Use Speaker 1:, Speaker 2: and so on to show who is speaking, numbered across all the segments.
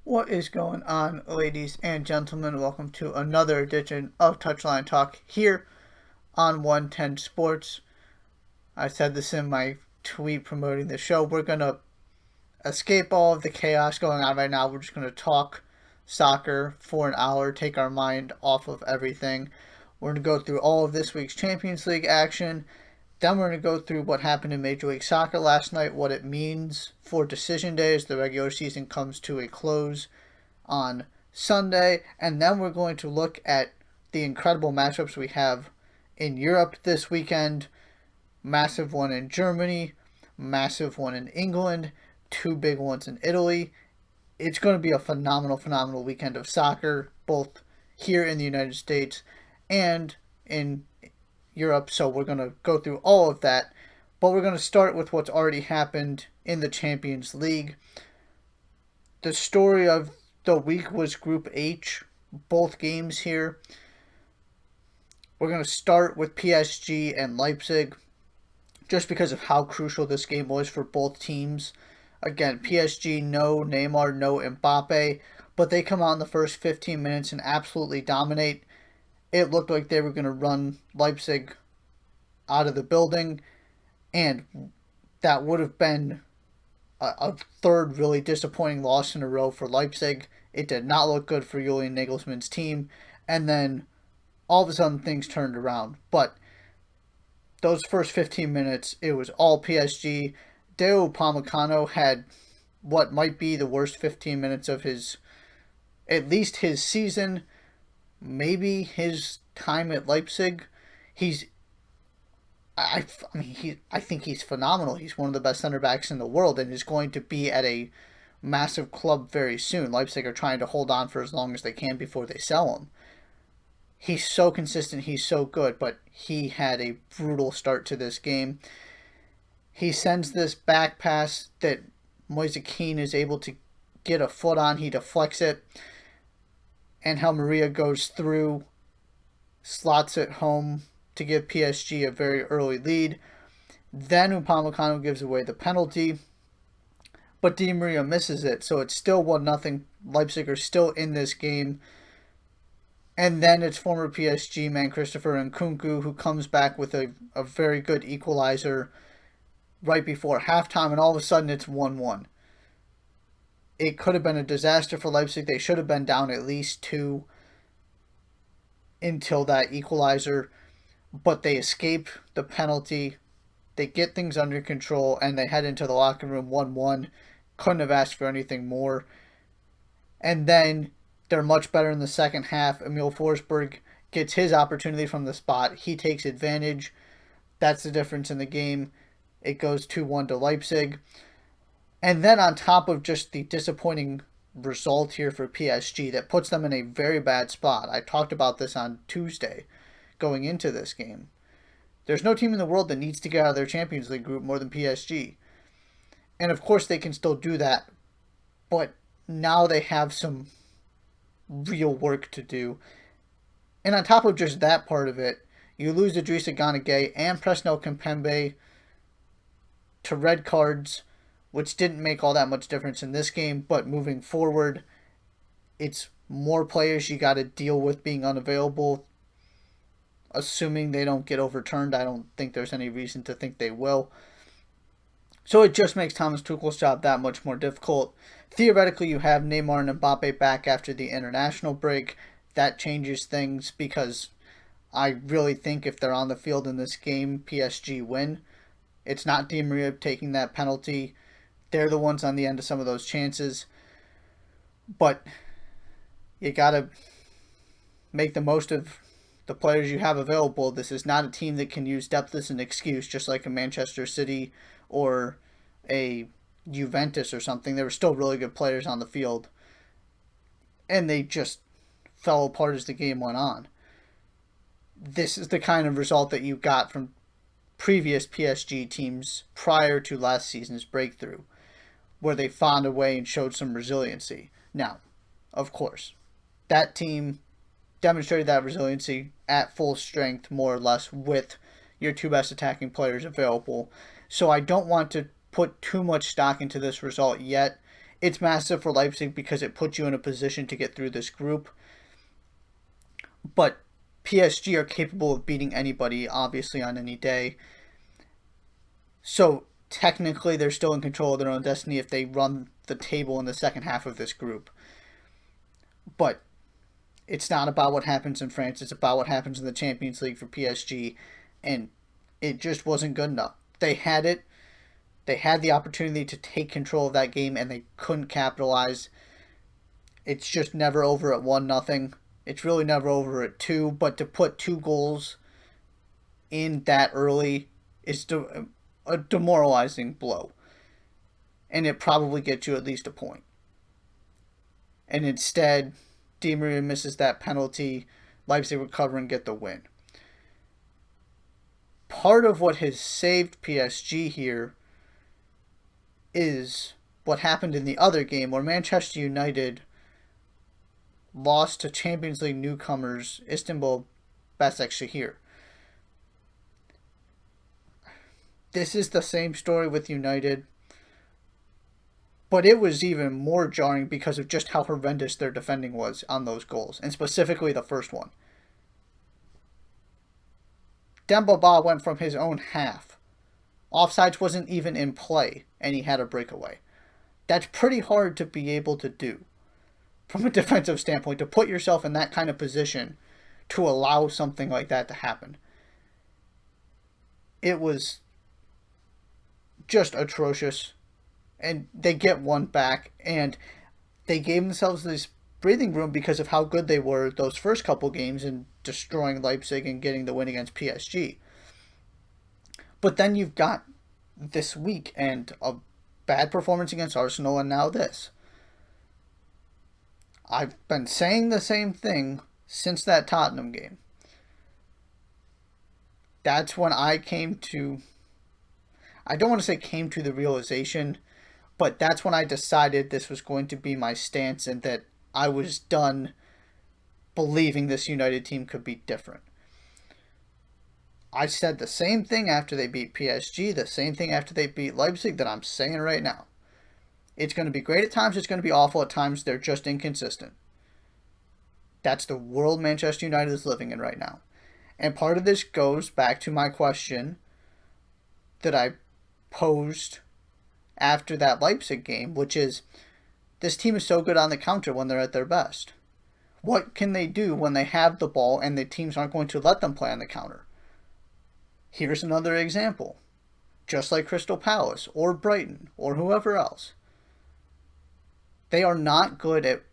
Speaker 1: What is going on, ladies and gentlemen? Welcome to another edition of Touchline Talk here on 110 Sports. I said this in my tweet promoting the show. We're going to escape all of the chaos going on right now. We're just going to talk soccer for an hour, take our mind off of everything. We're going to go through all of this week's Champions League action. Then we're going to go through what happened in Major League Soccer last night, what it means for decision day as the regular season comes to a close on Sunday, and then we're going to look at the incredible matchups we have in Europe this weekend. Massive one in Germany, massive one in England, two big ones in Italy. It's going to be a phenomenal weekend of soccer, both here in the United States and in Europe, so we're going to go through all of that. But we're going to start with what's already happened in the Champions League. The story of the week was Group H, both games here. We're going to start with PSG and Leipzig, just because of how crucial this game was for both teams. Again, PSG, no Neymar, no Mbappe, but they come out in the first 15 minutes and absolutely dominate. It looked like they were going to run Leipzig out of the building, and that would have been a third really disappointing loss in a row for Leipzig. It did not look good for Julian Nagelsmann's team, and then all of a sudden things turned around. But those first 15 minutes, it was all PSG. Deo Upamecano had what might be the worst 15 minutes of at least his season, maybe his time at Leipzig. I think he's phenomenal. He's one of the best center backs in the world and is going to be at a massive club very soon. Leipzig are trying to hold on for as long as they can before they sell him. He's so consistent, he's so good, but he had a brutal start to this game. He sends this back pass that Moise Kean is able to get a foot on. He deflects it. Angel Maria goes through, slots it home to give PSG a very early lead. Then Upamecano gives away the penalty, but Di Maria misses it, so it's still 1-0. Leipzig are still in this game. And then it's former PSG man Christopher Nkunku who comes back with a very good equalizer right before halftime, and all of a sudden it's 1-1. It could have been a disaster for Leipzig. They should have been down at least 2 until that equalizer, but they escape the penalty. They get things under control, and they head into the locker room 1-1. Couldn't have asked for anything more. And then they're much better in the second half. Emil Forsberg gets his opportunity from the spot. He takes advantage. That's the difference in the game. It goes 2-1 to Leipzig. And then on top of just the disappointing result here for PSG that puts them in a very bad spot. I talked about this on Tuesday going into this game. There's no team in the world that needs to get out of their Champions League group more than PSG. And of course they can still do that, but now they have some real work to do. And on top of just that part of it, you lose Idrissa Gana Gueye and Presnel Kimpembe to red cards, which didn't make all that much difference in this game, but moving forward, it's more players you got to deal with being unavailable. Assuming they don't get overturned, I don't think there's any reason to think they will. So it just makes Thomas Tuchel's job that much more difficult. Theoretically, you have Neymar and Mbappe back after the international break. That changes things because I really think if they're on the field in this game, PSG win. It's not Di Maria taking that penalty. They're the ones on the end of some of those chances. But you got to make the most of the players you have available. This is not a team that can use depth as an excuse, just like a Manchester City or a Juventus or something. There were still really good players on the field, and they just fell apart as the game went on. This is the kind of result that you got from previous PSG teams prior to last season's breakthrough, where they found a way and showed some resiliency. Now, of course, that team demonstrated that resiliency at full strength, more or less, with your two best attacking players available. So I don't want to put too much stock into this result yet. It's massive for Leipzig because it puts you in a position to get through this group. But PSG are capable of beating anybody, obviously, on any day. So technically, they're still in control of their own destiny if they run the table in the second half of this group. But it's not about what happens in France. It's about what happens in the Champions League for PSG. And it just wasn't good enough. They had it. They had the opportunity to take control of that game, and they couldn't capitalize. It's just never over at 1-0. It's really never over at 2. But to put 2 goals in that early is a demoralizing blow. And it probably gets you at least a point. And instead, Di Maria misses that penalty. Leipzig recover and get the win. Part of what has saved PSG here is what happened in the other game where Manchester United lost to Champions League newcomers Istanbul Başakşehir. This is the same story with United, but it was even more jarring because of just how horrendous their defending was on those goals, and specifically the first one. Demba Ba went from his own half. Offsides wasn't even in play, and he had a breakaway. That's pretty hard to be able to do from a defensive standpoint, to put yourself in that kind of position to allow something like that to happen. It was just atrocious, and they get one back, and they gave themselves this breathing room because of how good they were those first couple games in destroying Leipzig and getting the win against PSG. But then you've got this week and a bad performance against Arsenal, and now this. I've been saying the same thing since that Tottenham game. That's when I came to, I don't want to say came to the realization, but that's when I decided this was going to be my stance and that I was done believing this United team could be different. I said the same thing after they beat PSG, the same thing after they beat Leipzig that I'm saying right now. It's going to be great at times, it's going to be awful at times, they're just inconsistent. That's the world Manchester United is living in right now. And part of this goes back to my question that I posed after that Leipzig game, which is, this team is so good on the counter when they're at their best. What can they do when they have the ball and the teams aren't going to let them play on the counter? Here's another example. Just like Crystal Palace or Brighton or whoever else. They are not good at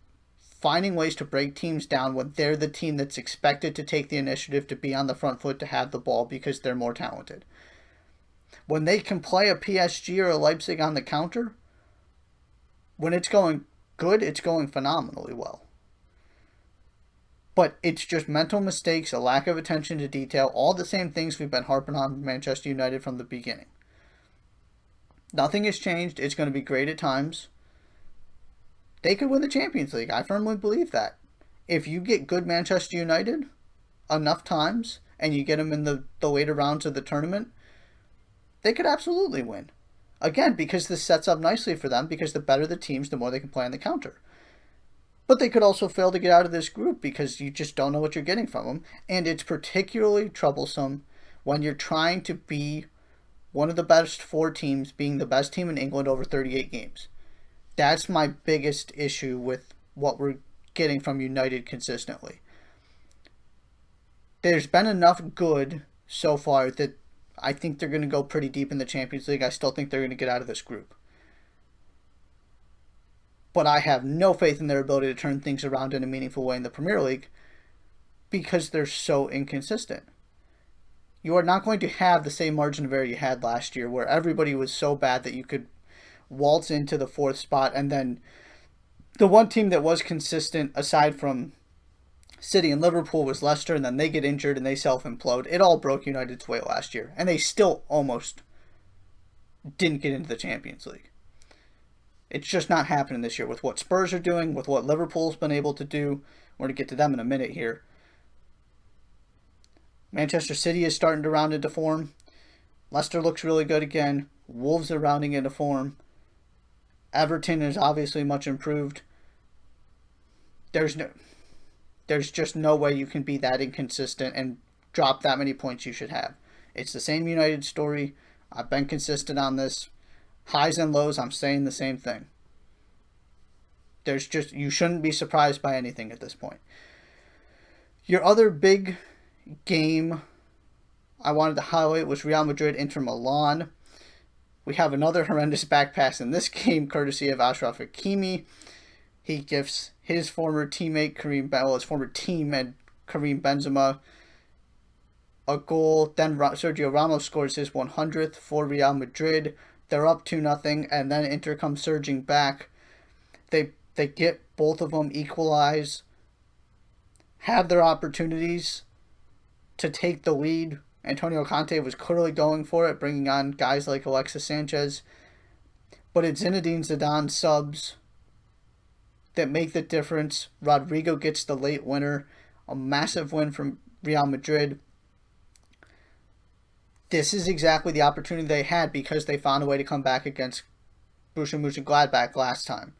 Speaker 1: finding ways to break teams down when they're the team that's expected to take the initiative, to be on the front foot, to have the ball because they're more talented. When they can play a PSG or a Leipzig on the counter, when it's going good, it's going phenomenally well. But it's just mental mistakes, a lack of attention to detail, all the same things we've been harping on Manchester United from the beginning. Nothing has changed. It's going to be great at times. They could win the Champions League. I firmly believe that. If you get good Manchester United enough times and you get them in the later rounds of the tournament, they could absolutely win. Again, because this sets up nicely for them, because the better the teams, the more they can play on the counter. But they could also fail to get out of this group because you just don't know what you're getting from them. And it's particularly troublesome when you're trying to be one of the best 4 teams, being the best team in England over 38 games. That's my biggest issue with what we're getting from United consistently. There's been enough good so far that I think they're going to go pretty deep in the Champions League. I still think they're going to get out of this group. But I have no faith in their ability to turn things around in a meaningful way in the Premier League because they're so inconsistent. You are not going to have the same margin of error you had last year, where everybody was so bad that you could waltz into the 4th spot, and then the one team that was consistent aside from City and Liverpool was Leicester, and then they get injured and they self-implode. It all broke United's way last year, and they still almost didn't get into the Champions League. It's just not happening this year with what Spurs are doing, with what Liverpool's been able to do. We're going to get to them in a minute here. Manchester City is starting to round into form. Leicester looks really good again. Wolves are rounding into form. Everton is obviously much improved. There's no, there's just no way you can be that inconsistent and drop that many points you should have. It's the same United story. I've been consistent on this. Highs and lows, I'm saying the same thing. You shouldn't be surprised by anything at this point. Your other big game I wanted to highlight was Real Madrid Inter Milan. We have another horrendous back pass in this game, courtesy of Achraf Hakimi. He gifts his former teammate his former teammate Karim Benzema a goal. Then Sergio Ramos scores his 100th for Real Madrid. They're up 2-0, and then Inter comes surging back. They get both of them equalize, have their opportunities to take the lead. Antonio Conte was clearly going for it, bringing on guys like Alexis Sanchez. But it's Zinedine Zidane subs that make the difference. Rodrigo gets the late winner. A massive win from Real Madrid. This is exactly the opportunity they had because they found a way to come back against Borussia Mönchengladbach last time.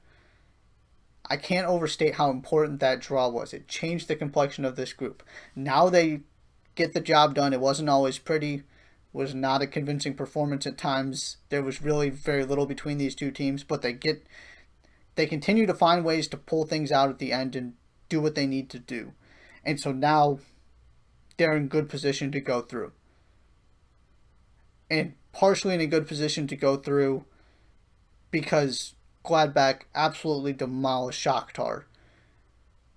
Speaker 1: I can't overstate how important that draw was. It changed the complexion of this group. Now they get the job done. It wasn't always pretty. It was not a convincing performance at times. There was really very little between these two teams, but they continue to find ways to pull things out at the end and do what they need to do. And so now they're in good position to go through. And partially in a good position to go through because Gladbach absolutely demolished Shakhtar.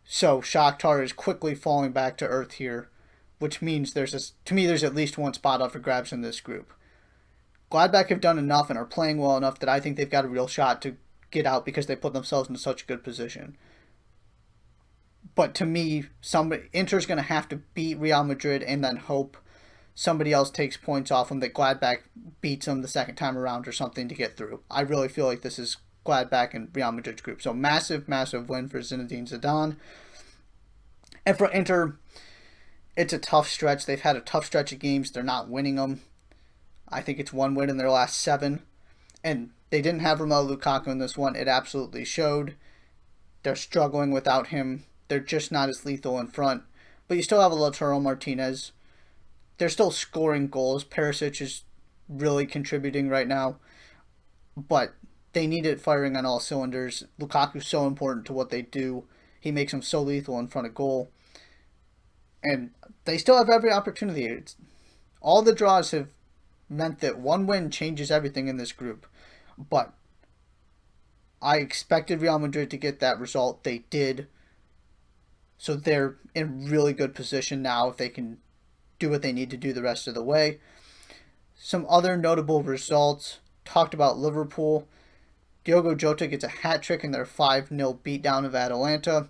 Speaker 1: So Shakhtar is quickly falling back to earth here, which means there's at least one spot up for grabs in this group. Gladbach have done enough and are playing well enough that I think they've got a real shot to get out because they put themselves in such a good position. But to me, Inter's going to have to beat Real Madrid and then hope somebody else takes points off them, that Gladbach beats them the second time around or something to get through. I really feel like this is Gladbach and Real Madrid's group. So massive, massive win for Zinedine Zidane. And for Inter, it's a tough stretch. They've had a tough stretch of games. They're not winning them. I think it's one win in their last 7. And they didn't have Romelu Lukaku in this one. It absolutely showed. They're struggling without him. They're just not as lethal in front. But you still have a Lautaro Martinez. They're still scoring goals. Perisic is really contributing right now. But they need it firing on all cylinders. Lukaku's so important to what they do. He makes them so lethal in front of goal. And they still have every opportunity. All the draws have meant that one win changes everything in this group. But I expected Real Madrid to get that result. They did. So they're in really good position now if they can do what they need to do the rest of the way. Some other notable results. Talked about Liverpool. Diogo Jota gets a hat trick in their 5-0 beatdown of Atalanta.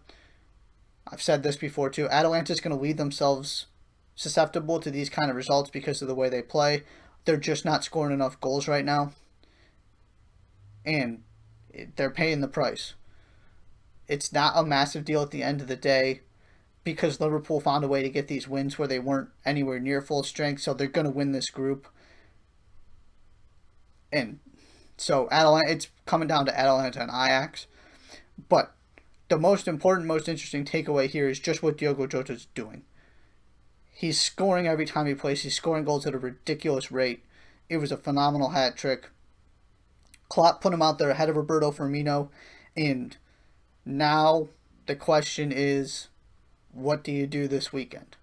Speaker 1: I've said this before too. Atalanta's going to leave themselves susceptible to these kind of results because of the way they play. They're just not scoring enough goals right now. And they're paying the price. It's not a massive deal at the end of the day because Liverpool found a way to get these wins where they weren't anywhere near full strength, so they're going to win this group. And so it's coming down to Atalanta and Ajax. But the most important, most interesting takeaway here is just what Diogo Jota is doing. He's scoring every time he plays. He's scoring goals at a ridiculous rate. It was a phenomenal hat trick. Klopp put him out there ahead of Roberto Firmino. And now the question is, what do you do this weekend?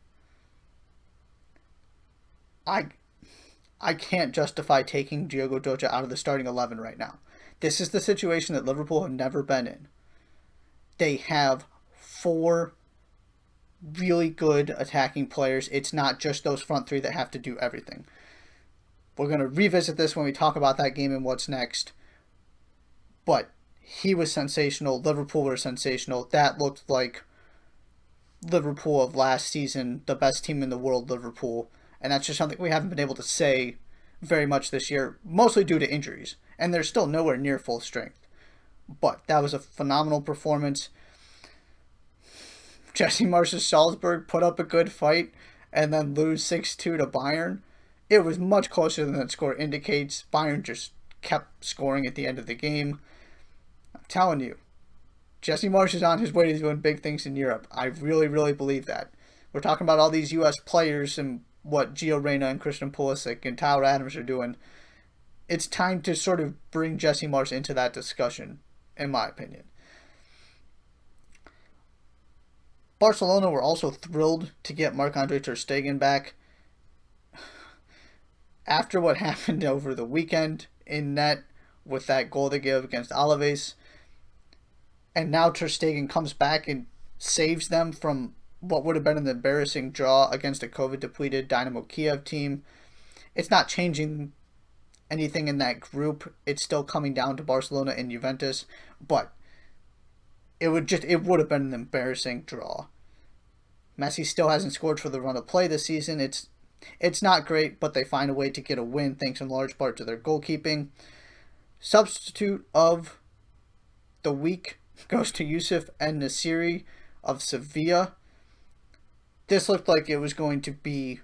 Speaker 1: I can't justify taking Diogo Jota out of the starting 11 right now. This is the situation that Liverpool have never been in. They have 4 really good attacking players. It's not just those front 3 that have to do everything. We're going to revisit this when we talk about that game and what's next. But he was sensational. Liverpool were sensational. That looked like Liverpool of last season, the best team in the world, Liverpool. And that's just something we haven't been able to say very much this year, mostly due to injuries. And they're still nowhere near full strength. But that was a phenomenal performance. Jesse Marsh's Salzburg put up a good fight and then lose 6-2 to Bayern. It was much closer than that score indicates. Bayern just kept scoring at the end of the game. telling you, Jesse Marsch is on his way to doing big things in Europe. I really, really believe that. We're talking about all these U.S. players and what Gio Reyna and Christian Pulisic and Tyler Adams are doing. It's time to sort of bring Jesse Marsch into that discussion, in my opinion. Barcelona were also thrilled to get Marc-Andre ter Stegen back. After what happened over the weekend in net with that goal they gave against Alaves, and now ter Stegen comes back and saves them from what would have been an embarrassing draw against a COVID-depleted Dynamo Kiev team. It's not changing anything in that group. It's still coming down to Barcelona and Juventus, but it would have been an embarrassing draw. Messi still hasn't scored for the run of play this season. It's not great, but they find a way to get a win thanks in large part to their goalkeeping. Substitute of the week goes to Yusuf En-Nesyri of Sevilla. This looked like it was going to be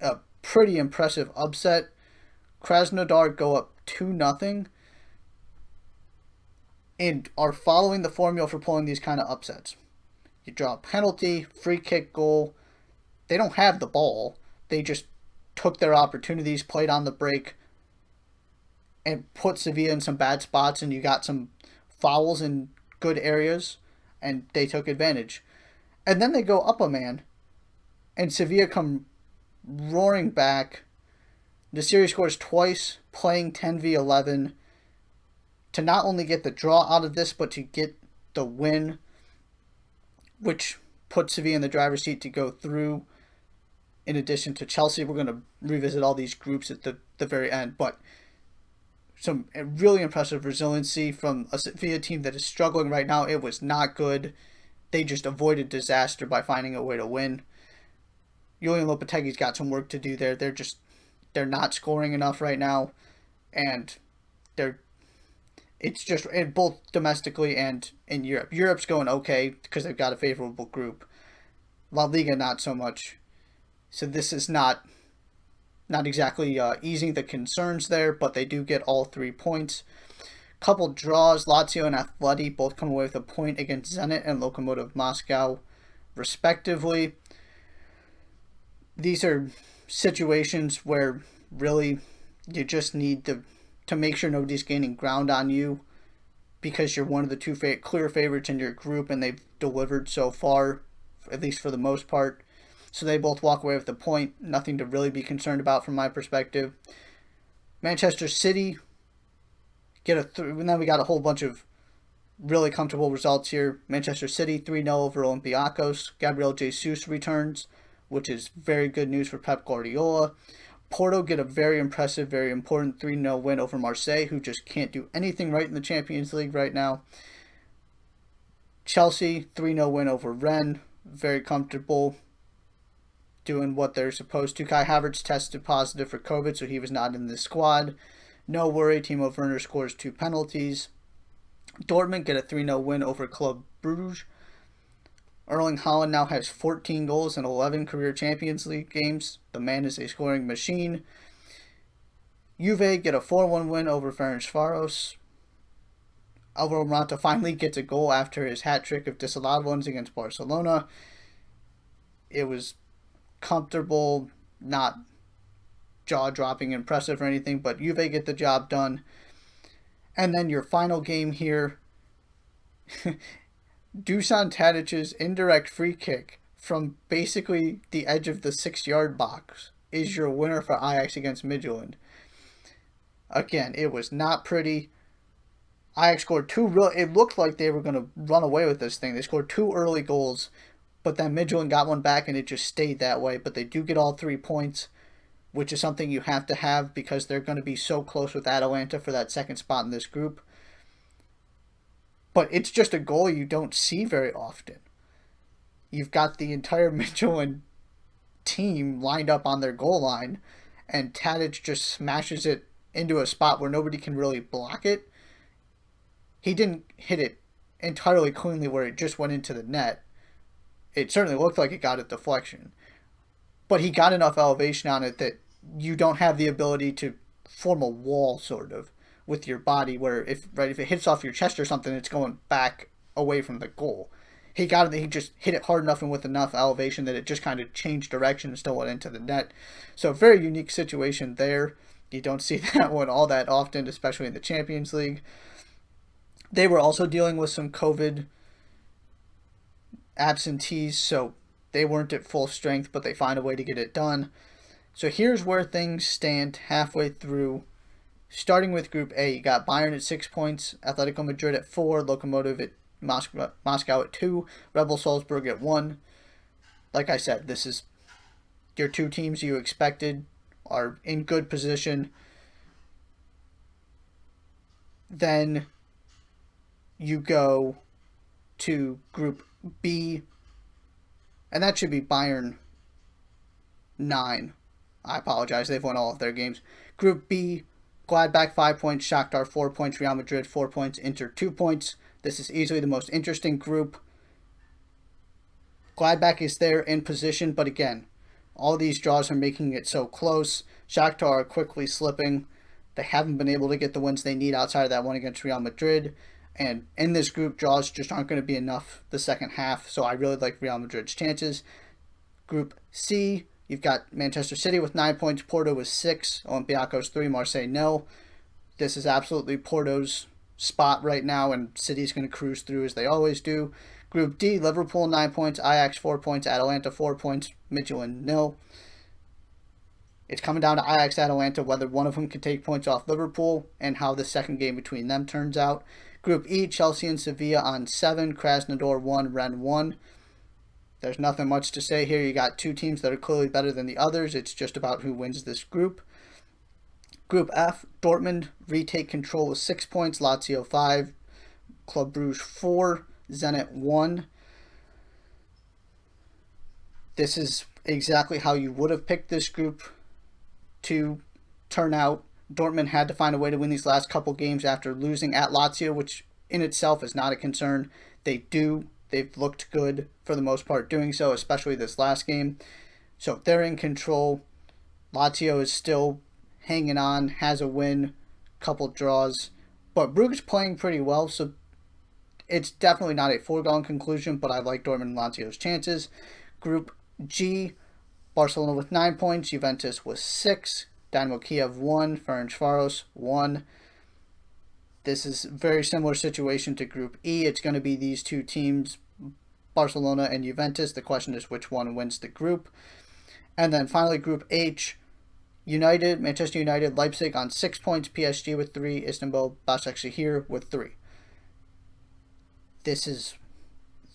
Speaker 1: a pretty impressive upset. Krasnodar go up 2-0 and are following the formula for pulling these kind of upsets. You draw a penalty, free kick, goal. They don't have the ball. They just took their opportunities, played on the break, and put Sevilla in some bad spots, and you got some fouls in good areas, and they took advantage. And then they go up a man, and Sevilla come roaring back. The series scores twice, playing 10v11, to not only get the draw out of this, but to get the win, which puts Sevilla in the driver's seat to go through. In addition to Chelsea, we're going to revisit all these groups at the very end, but some really impressive resiliency from a Sevilla team that is struggling right now. It was not good. They just avoided disaster by finding a way to win. Julian Lopetegui's got some work to do there. They're not scoring enough right now, and it's just both domestically and in Europe. Europe's going okay because they've got a favorable group. La Liga not so much. So this is not exactly easing the concerns there, but they do get all 3 points. Couple draws, Lazio and Atleti both come away with a point against Zenit and Lokomotiv Moscow, respectively. These are situations where really you just need to make sure nobody's gaining ground on you, because you're one of the two clear favorites in your group, and they've delivered so far, at least for the most part. So they both walk away with a point. Nothing to really be concerned about from my perspective. Manchester City and then we got a whole bunch of really comfortable results here. Manchester City 3-0 over Olympiacos. Gabriel Jesus returns, which is very good news for Pep Guardiola. Porto get a very impressive, very important 3-0 win over Marseille, who just can't do anything right in the Champions League right now. Chelsea 3-0 win over Rennes, very comfortable, doing what they're supposed to. Kai Havertz tested positive for COVID, so he was not in the squad. No worry, Timo Werner scores 2 penalties. Dortmund get a 3-0 win over Club Brugge. Erling Haaland now has 14 goals in 11 career Champions League games. The man is a scoring machine. Juve get a 4-1 win over Ferencváros. Alvaro Morata finally gets a goal after his hat-trick of disallowed ones against Barcelona. It was comfortable, not jaw-dropping impressive or anything, but Juve get the job done. And then your final game here, Dusan Tadic's indirect free kick from basically the edge of the 6-yard box is your winner for Ajax against Midtjylland. Again, it was not pretty. Ajax scored 2 it looked like they were going to run away with this thing. They scored 2 early goals, but then Midtjylland got one back and it just stayed that way. But they do get all 3 points, which is something you have to have because they're going to be so close with Atalanta for that second spot in this group. But it's just a goal you don't see very often. You've got the entire Midtjylland team lined up on their goal line, and Tadic just smashes it into a spot where nobody can really block it. He didn't hit it entirely cleanly where it just went into the net. It certainly looked like it got a deflection. But he got enough elevation on it that you don't have the ability to form a wall, sort of, with your body, where if it hits off your chest or something, it's going back away from the goal. He just hit it hard enough and with enough elevation that it just kind of changed direction and still went into the net. So very unique situation there. You don't see that one all that often, especially in the Champions League. They were also dealing with some COVID absentees, so they weren't at full strength, but they find a way to get it done. So here's where things stand halfway through. Starting with Group A, you got Bayern at 6 points, Atletico Madrid at 4, Lokomotiv at Moscow at 2, Rebel Salzburg at 1. Like I said, this is your two teams you expected are in good position. Then you go to Group B, and that should be Bayern 9. I apologize, they've won all of their games. Group B, Gladbach 5 points, Shakhtar 4 points, Real Madrid 4 points, Inter 2 points. This is easily the most interesting group. Gladbach is there in position, but again, all these draws are making it so close. Shakhtar are quickly slipping. They haven't been able to get the wins they need outside of that one against Real Madrid. And in this group, draws just aren't going to be enough the second half, so I really like Real Madrid's chances. Group C, you've got Manchester City with 9 points, Porto with 6, Olympiacos 3, Marseille 0. This is absolutely Porto's spot right now, and City's going to cruise through as they always do. Group D, Liverpool 9 points, Ajax 4 points, Atalanta 4 points, Midtjylland 0. It's coming down to Ajax Atalanta, whether one of them can take points off Liverpool, and how the second game between them turns out. Group E, Chelsea and Sevilla on 7, Krasnodar 1, Rennes 1. There's nothing much to say here. You got two teams that are clearly better than the others. It's just about who wins this group. Group F, Dortmund retake control with 6 points, Lazio 5, Club Brugge 4, Zenit 1. This is exactly how you would have picked this group to turn out. Dortmund had to find a way to win these last couple games after losing at Lazio, which in itself is not a concern. They've looked good for the most part doing so, especially this last game. So they're in control. Lazio is still hanging on, has a win, couple draws. But Brugge is playing pretty well, so it's definitely not a foregone conclusion, but I like Dortmund and Lazio's chances. Group G, Barcelona with 9 points, Juventus with 6, Dynamo Kiev 1, Ferencváros 1. This is a very similar situation to Group E. It's going to be these two teams, Barcelona and Juventus. The question is which one wins the group. And then finally Group H, Manchester United, Leipzig on 6 points, PSG with 3, Istanbul, Başakşehir with 3. This is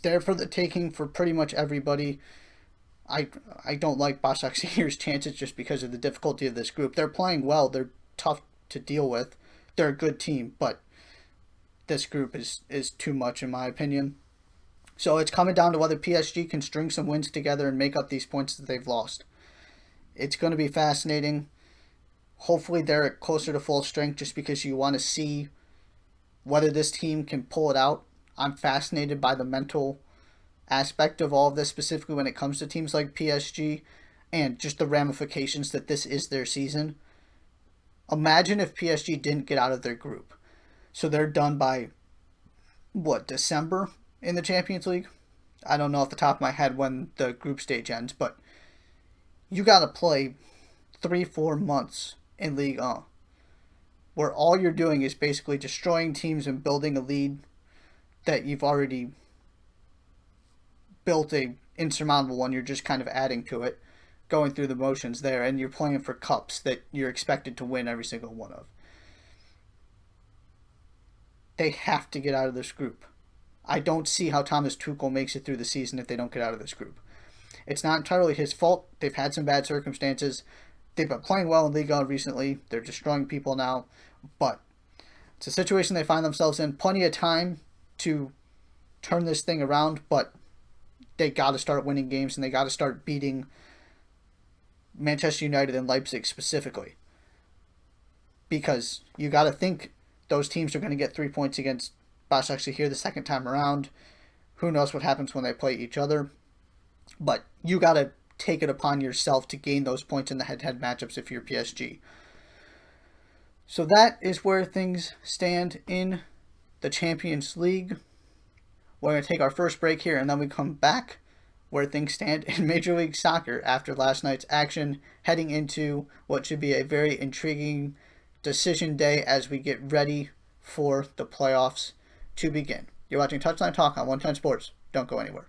Speaker 1: there for the taking for pretty much everybody. I don't like Başakşehir's chances just because of the difficulty of this group. They're playing well. They're tough to deal with. They're a good team, but this group is too much in my opinion. So it's coming down to whether PSG can string some wins together and make up these points that they've lost. It's going to be fascinating. Hopefully they're closer to full strength just because you want to see whether this team can pull it out. I'm fascinated by the mental aspect of all of this, specifically when it comes to teams like PSG and just the ramifications that this is their season. Imagine if PSG didn't get out of their group. So they're done by, December in the Champions League? I don't know off the top of my head when the group stage ends, but you got to play 3-4 months in Ligue 1, where all you're doing is basically destroying teams and building a lead that you've already built a insurmountable one. You're just kind of adding to it, going through the motions there, and you're playing for cups that you're expected to win every single one of. They have to get out of this group. I don't see how Thomas Tuchel makes it through the season if they don't get out of this group. It's not entirely his fault. They've had some bad circumstances. They've been playing well in Liga recently. They're destroying people now. But it's a situation they find themselves in. Plenty of time to turn this thing around, but they got to start winning games and they got to start beating Manchester United and Leipzig specifically. Because you got to think those teams are going to get 3 points against Başakşehir the second time around. Who knows what happens when they play each other. But you got to take it upon yourself to gain those points in the head-to-head matchups if you're PSG. So that is where things stand in the Champions League. We're going to take our first break here, and then we come back where things stand in Major League Soccer after last night's action, heading into what should be a very intriguing decision day as we get ready for the playoffs to begin. You're watching Touchline Talk on 110 Sports. Don't go anywhere.